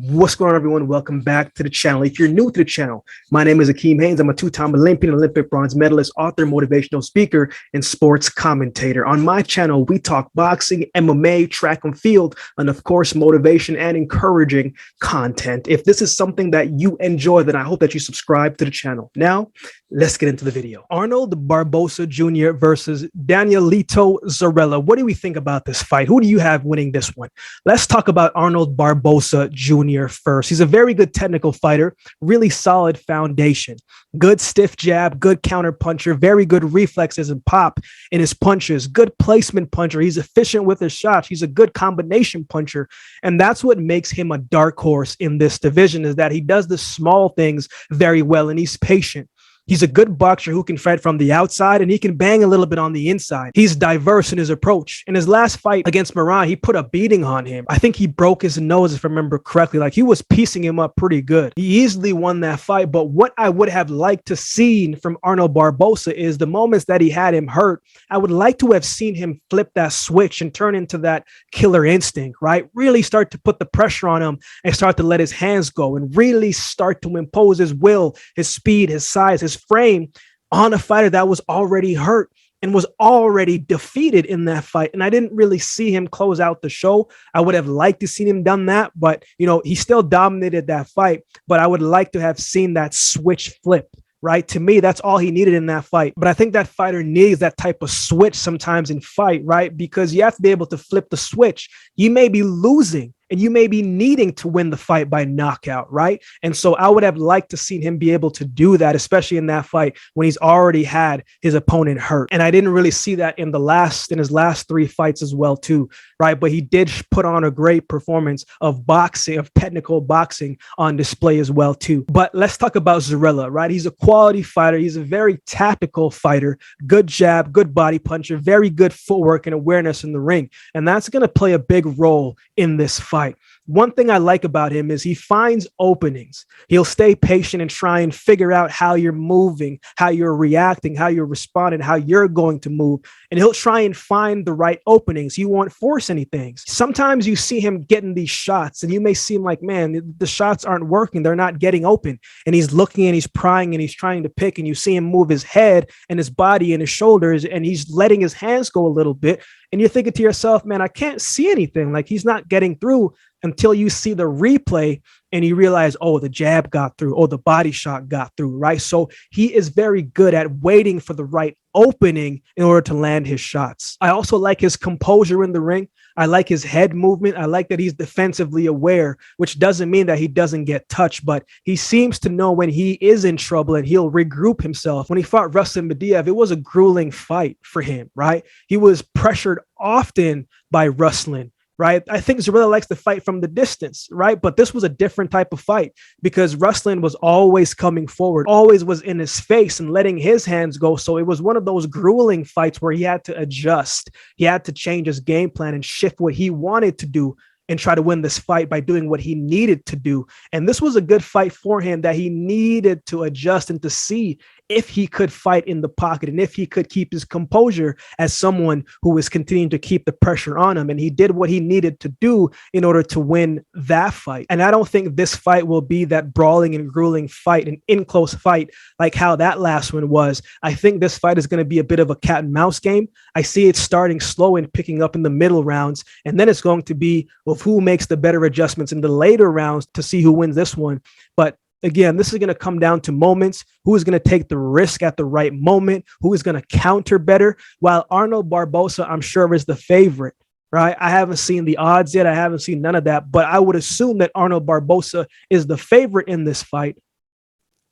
What's going on, everyone? Welcome back to the channel. If you're new to the channel, my name is AkeemHaynes. I'm a two-time Olympian, Olympic bronze medalist, author, motivational speaker, and sports commentator. On my channel, we talk boxing, MMA, track and field, and of course, motivation and encouraging content. If this is something that you enjoy, then I hope that you subscribe to the channel. Now, let's get into the video. Arnold Barboza Jr. versus Danielito Zorrilla. What do we think about this fight? Who do you have winning this one? Let's talk about Arnold Barboza Jr. first. He's a very good technical fighter, really solid foundation, good stiff jab, good counter puncher, very good reflexes and pop in his punches, good placement puncher. He's efficient with his shots. He's a good combination puncher. And that's what makes him a dark horse in this division, is that he does the small things very well and he's patient. He's a good boxer who can fight from the outside and he can bang a little bit on the inside. He's diverse in his approach. In his last fight against Moran, he put a beating on him. I think he broke his nose, if I remember correctly. Like, he was piecing him up pretty good. He easily won that fight. But what I would have liked to see from Arnold Barboza is the moments that he had him hurt. I would like to have seen him flip that switch and turn into that killer instinct, right? Really start to put the pressure on him and start to let his hands go and really start to impose his will, his speed, his size, his frame on a fighter that was already hurt and was already defeated in that fight. And I didn't really see him close out the show. I would have liked to see him done that, but he still dominated that fight. But I would like to have seen that switch flip. Right? To me, that's all he needed in that fight. But I think that fighter needs that type of switch sometimes in fight, right? Because you have to be able to flip the switch. You may be losing and you may be needing to win the fight by knockout, right? And so I would have liked to see him be able to do that, especially in that fight when he's already had his opponent hurt. And I didn't really see that in his last three fights as well, too, right? But he did put on a great performance of boxing, of technical boxing on display as well, too. But let's talk about Zorrilla, right? He's a quality fighter. He's a very tactical fighter, good jab, good body puncher, very good footwork and awareness in the ring. And that's going to play a big role in this fight. One thing I like about him is he finds openings. He'll stay patient and try and figure out how you're moving, how you're reacting, how you're responding, how you're going to move. And he'll try and find the right openings. He won't force anything. Sometimes you see him getting these shots and you may seem like, man, the shots aren't working. They're not getting open. And he's looking and he's prying and he's trying to pick, and you see him move his head and his body and his shoulders, and he's letting his hands go a little bit. And you're thinking to yourself, man, I can't see anything. Like, he's not getting through, until you see the replay and you realize, oh, the jab got through, oh, the body shot got through, right? So he is very good at waiting for the right opening in order to land his shots. I also like his composure in the ring. I like his head movement. I like that he's defensively aware, which doesn't mean that he doesn't get touched, but he seems to know when he is in trouble and he'll regroup himself. When he fought Ruslan Mediev, it was a grueling fight for him, right? He was pressured often by Ruslan. Right. I think Zorrilla likes to fight from the distance. Right. But this was a different type of fight because Ruslan was always coming forward, always was in his face and letting his hands go. So it was one of those grueling fights where he had to adjust. He had to change his game plan and shift what he wanted to do and try to win this fight by doing what he needed to do. And this was a good fight for him that he needed to adjust and to see if he could fight in the pocket and if he could keep his composure as someone who was continuing to keep the pressure on him. And he did what he needed to do in order to win that fight. And I don't think this fight will be that brawling and grueling fight, an in-close fight like how that last one was. I think this fight is going to be a bit of a cat and mouse game. I see it starting slow and picking up in the middle rounds. And then it's going to be of who makes the better adjustments in the later rounds to see who wins this one. But again, this is going to come down to moments. Who is going to take the risk at the right moment? Who is going to counter better? While Arnold Barboza, I'm sure, is the favorite, right? I haven't seen the odds yet. I haven't seen none of that, but I would assume that Arnold Barboza is the favorite in this fight.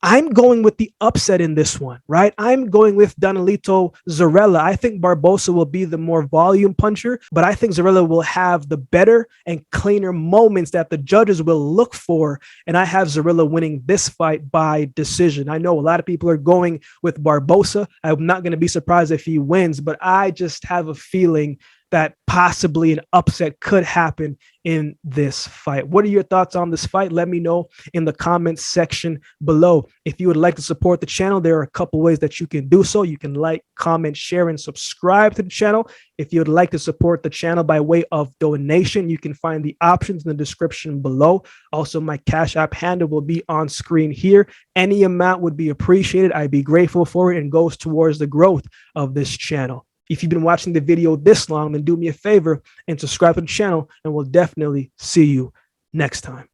I'm going with the upset in this one, right? I'm going with Danielito Zorrilla. I think Barboza will be the more volume puncher, but I think Zorrilla will have the better and cleaner moments that the judges will look for. And I have Zorrilla winning this fight by decision. I know a lot of people are going with Barboza. I'm not going to be surprised if he wins, but I just have a feeling that possibly an upset could happen in this fight. What are your thoughts on this fight? Let me know in the comments section below. If you would like to support the channel, there are a couple ways that you can do so. You can like, comment, share, and subscribe to the channel. If you would like to support the channel by way of donation, you can find the options in the description below. Also, my Cash App handle will be on screen here. Any amount would be appreciated. I'd be grateful for it and goes towards the growth of this channel. If you've been watching the video this long, then do me a favor and subscribe to the channel, and we'll definitely see you next time.